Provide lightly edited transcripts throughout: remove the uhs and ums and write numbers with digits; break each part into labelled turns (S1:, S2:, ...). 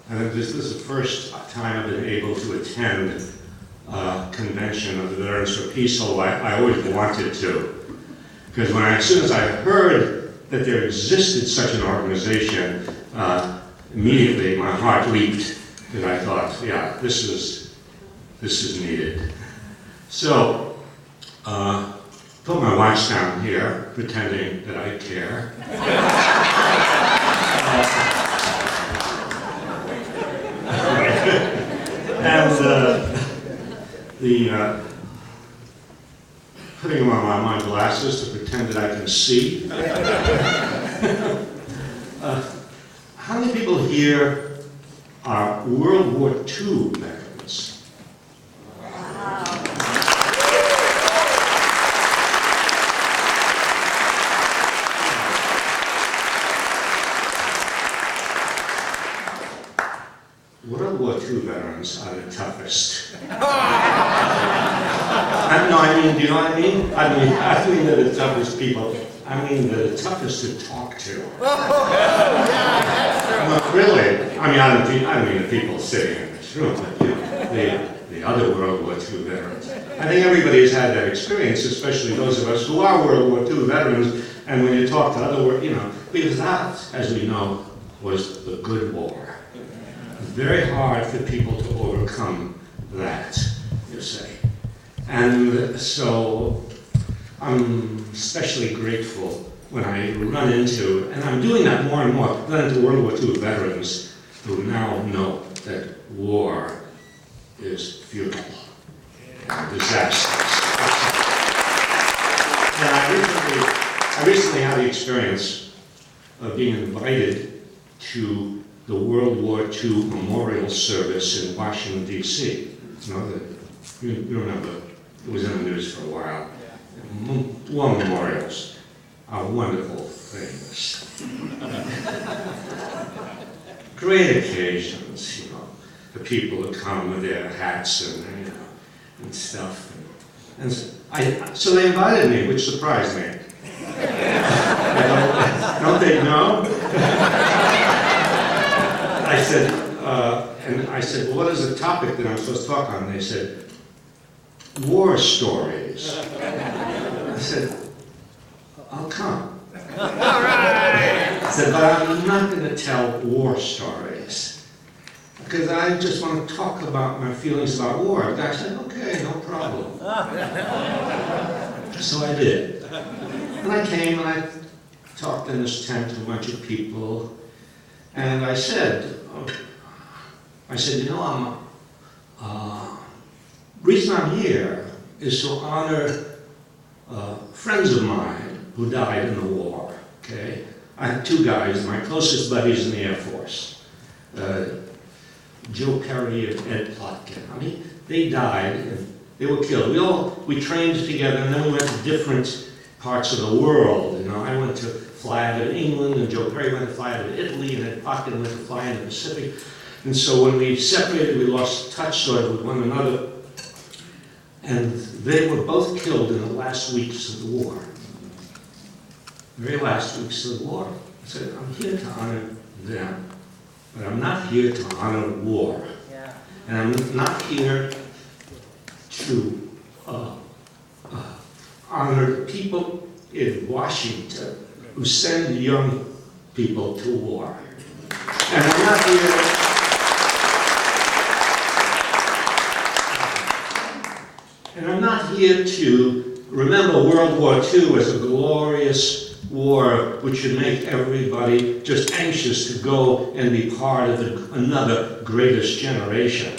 S1: And this is the first time I've been able to attend a convention of the Veterans for Peace, although I always wanted to. Because as soon as I heard that there existed such an organization, immediately my heart leaped, because I thought, yeah, this is needed. So, put my watch down here, pretending that I care. And putting on my glasses to pretend that I can see. How many people here are World War II veterans? World War II veterans are the toughest. No, I mean, do you know what I mean? I mean they're the toughest people. I mean they're the toughest to talk to. No, really. I mean, I don't mean the people sitting in this room, but you know, the other World War II veterans. I think everybody has had that experience, especially those of us who are World War II veterans. And when you talk to other, because that, as we know, was the good war. Very hard for people to overcome that, you say. And so I'm especially grateful when I run into, and I'm doing that more and more, run into World War II veterans who now know that war is futile and disastrous. And I recently had the experience of being invited to the World War II memorial service in Washington, D.C. You remember, it was in the news for a while. War memorials are wonderful things. Great occasions, the people who come with their hats and stuff. So they invited me, which surprised me. Don't they know? I said, well, what is the topic that I'm supposed to talk on? And they said, war stories. I said, I'll come. All right. I said, but I'm not going to tell war stories, because I just want to talk about my feelings about war. The guy said, okay, no problem. So I did. And I came and I talked in this tent to a bunch of people, and I said, reason I'm here is to honor friends of mine who died in the war, okay? I have two guys, my closest buddies in the Air Force, Joe Perry and Ed Plotkin. They died, and they were killed. We trained together, and then we went to different parts of the world. I went to fly out of England, and Joe Perry went to fly out of Italy, and Ed Plotkin went to fly in the Pacific. And so when we separated, we lost touch sort of with one another. And they were both killed in the last weeks of the war. The very last weeks of the war. I said, I'm here to honor them, but I'm not here to honor war. Yeah. And I'm not here to honor people in Washington who send young people to war. And I'm not here... And I'm not here to remember World War II as a glorious war which should make everybody just anxious to go and be part of another greatest generation.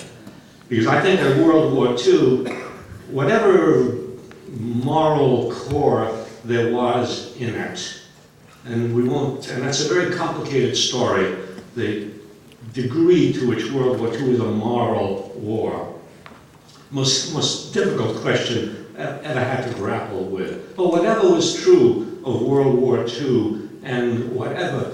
S1: Because I think that World War II, whatever moral core there was in it, and that's a very complicated story, the degree to which World War II is a moral war. Most difficult question ever had to grapple with. But whatever was true of World War II and whatever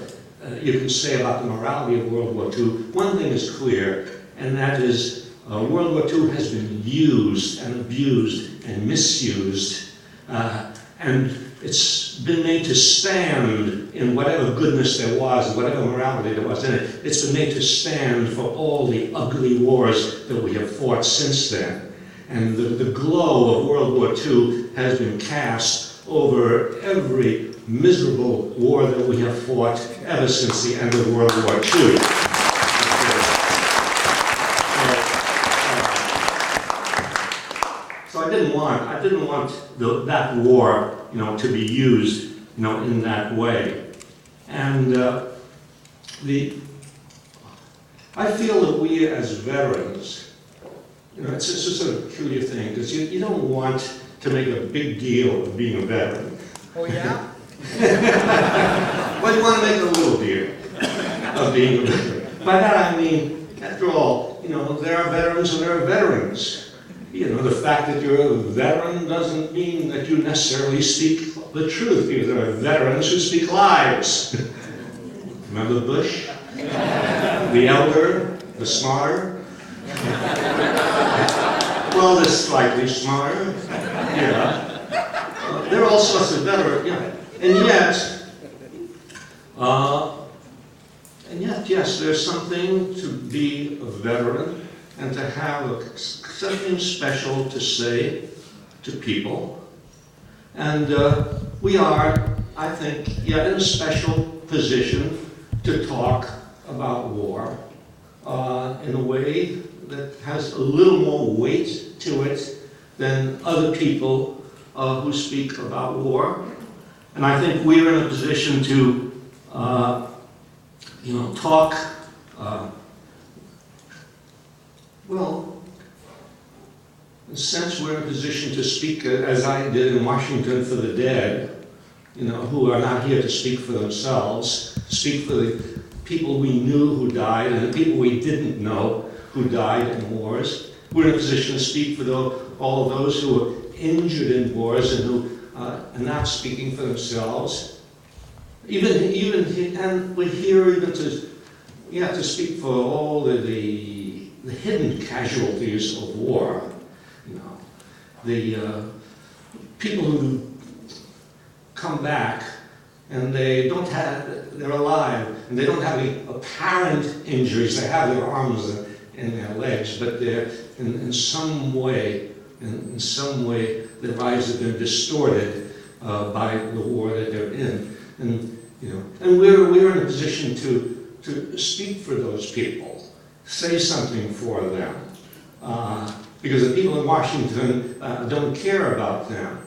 S1: you can say about the morality of World War II, one thing is clear, and that is World War II has been used and abused and misused. And it's been made to stand in whatever goodness there was, whatever morality there was in it. It's been made to stand for all the ugly wars that we have fought since then. And the glow of World War II has been cast over every miserable war that we have fought ever since the end of World War II. So I didn't want that war, to be used, in that way. And I feel that we as veterans, it's just a peculiar thing, because you don't want to make a big deal of being a veteran.
S2: Oh, yeah?
S1: Well, you want to make a little deal of being a veteran. By that I mean, after all, there are veterans and there are veterans. The fact that you're a veteran doesn't mean that you necessarily speak the truth, because there are veterans who speak lies. Remember Bush? The elder, the smarter? Well, the slightly smarter. There are all sorts of veterans, and yet, yes, there's something to be a veteran and to have something special to say to people. And we are, I think, in a special position to talk about war in a way that has a little more weight to it than other people who speak about war. And I think we're in a position to, talk, in a sense we're in a position to speak, as I did in Washington, for the dead, who are not here to speak for themselves, speak for the people we knew who died and the people we didn't know who died in wars. We're in a position to speak for all of those who were injured in wars and who are not speaking for themselves. And we're here even to speak for all the hidden casualties of war. The people who come back and they're alive and they don't have any apparent injuries. They have their arms and their legs, but they're in some way their lives have been distorted by the war that they're in. And we're in a position to speak for those people, say something for them, because the people in Washington don't care about them.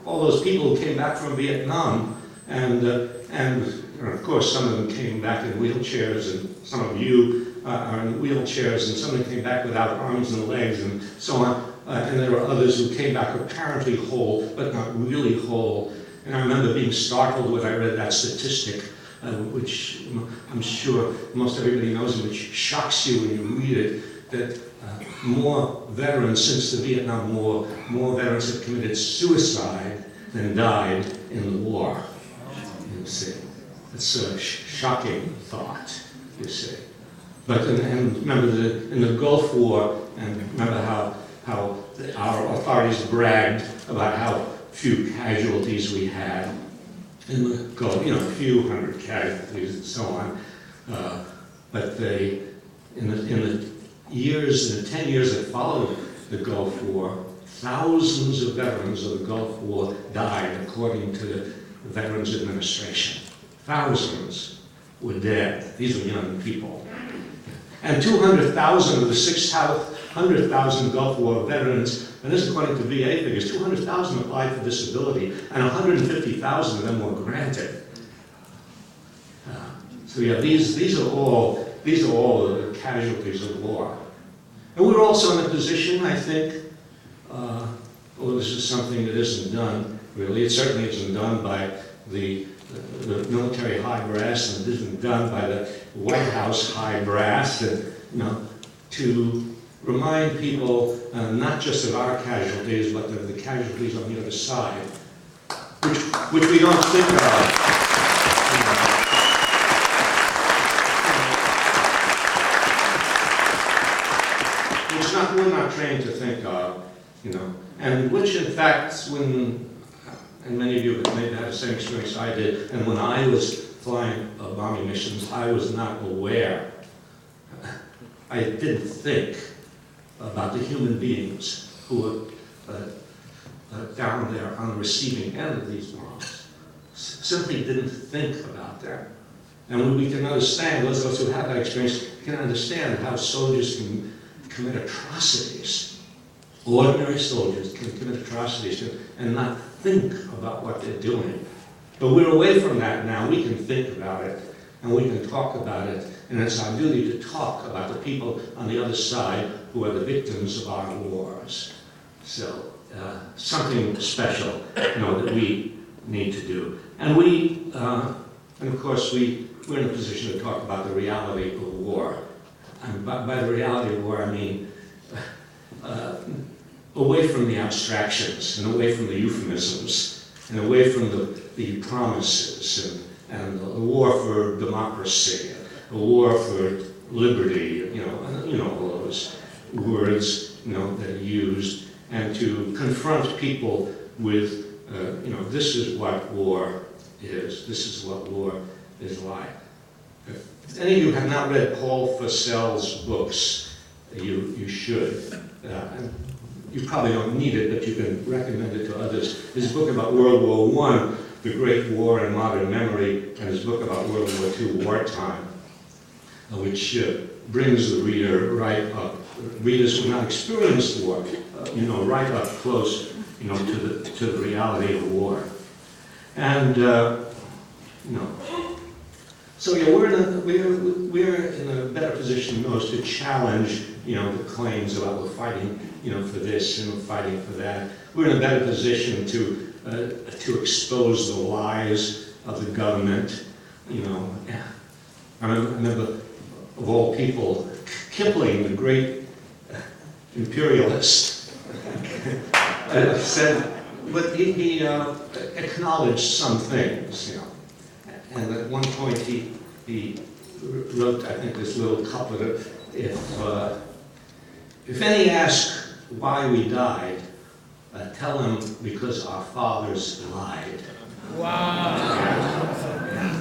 S1: All those people who came back from Vietnam, and of course some of them came back in wheelchairs, and some of you are in wheelchairs, and some of them came back without arms and legs, and so on. And there were others who came back apparently whole, but not really whole. And I remember being startled when I read that statistic, which I'm sure most everybody knows, and which shocks you when you read it, that more veterans since the Vietnam War, more veterans have committed suicide than died in the war. You see, it's a shocking thought, you see. But and remember in the Gulf War, and remember how our authorities bragged about how few casualties we had in the Gulf, a few hundred casualties and so on. But in the 10 years that followed the Gulf War, thousands of veterans of the Gulf War died, according to the Veterans Administration. Thousands were dead. These were young people. And 200,000 of the 600,000 Gulf War veterans, and this is according to VA figures, 200,000 applied for disability, and 150,000 of them were granted. These are all the casualties of war. And we're also in a position, I think, although this is something that isn't done, really, it certainly isn't done by the military high brass, and it isn't done by the White House high brass, to remind people not just of our casualties, but of the casualties on the other side, which we don't think of. We're not trained to think of, and which in fact, when and many of you may have had the same experience I did, and when I was flying bombing missions, I was not aware. I didn't think about the human beings who were down there on the receiving end of these bombs. Simply didn't think about that. And we can understand, those of us who have that experience, can understand how soldiers can commit atrocities. Ordinary soldiers can commit atrocities and not think about what they're doing. But we're away from that now. We can think about it, and we can talk about it, and it's our duty to talk about the people on the other side who are the victims of our wars. So, something special, that we need to do. And and of course, we're in a position to talk about the reality of war. And by the reality of war, I mean away from the abstractions, and away from the euphemisms, and away from the promises, and the war for democracy, the war for liberty, all those words, that are used, and to confront people with, this is what war is. This is what war is like. If any of you have not read Paul Fussell's books, you should. You probably don't need it, but you can recommend it to others. His book about World War I, The Great War in Modern Memory, and his book about World War II, Wartime, which brings the reader right up, readers who have not experienced war, right up close, to the reality of war. And, so yeah, we're in a better position than most to challenge, the claims about we're fighting, for this and we're fighting for that. We're in a better position to expose the lies of the government. I remember, of all people, Kipling, the great imperialist, said, but he acknowledged some things, And at one point he wrote, I think, this little couplet of, if any ask why we died, tell them because our fathers lied.
S2: Wow.
S1: Yeah.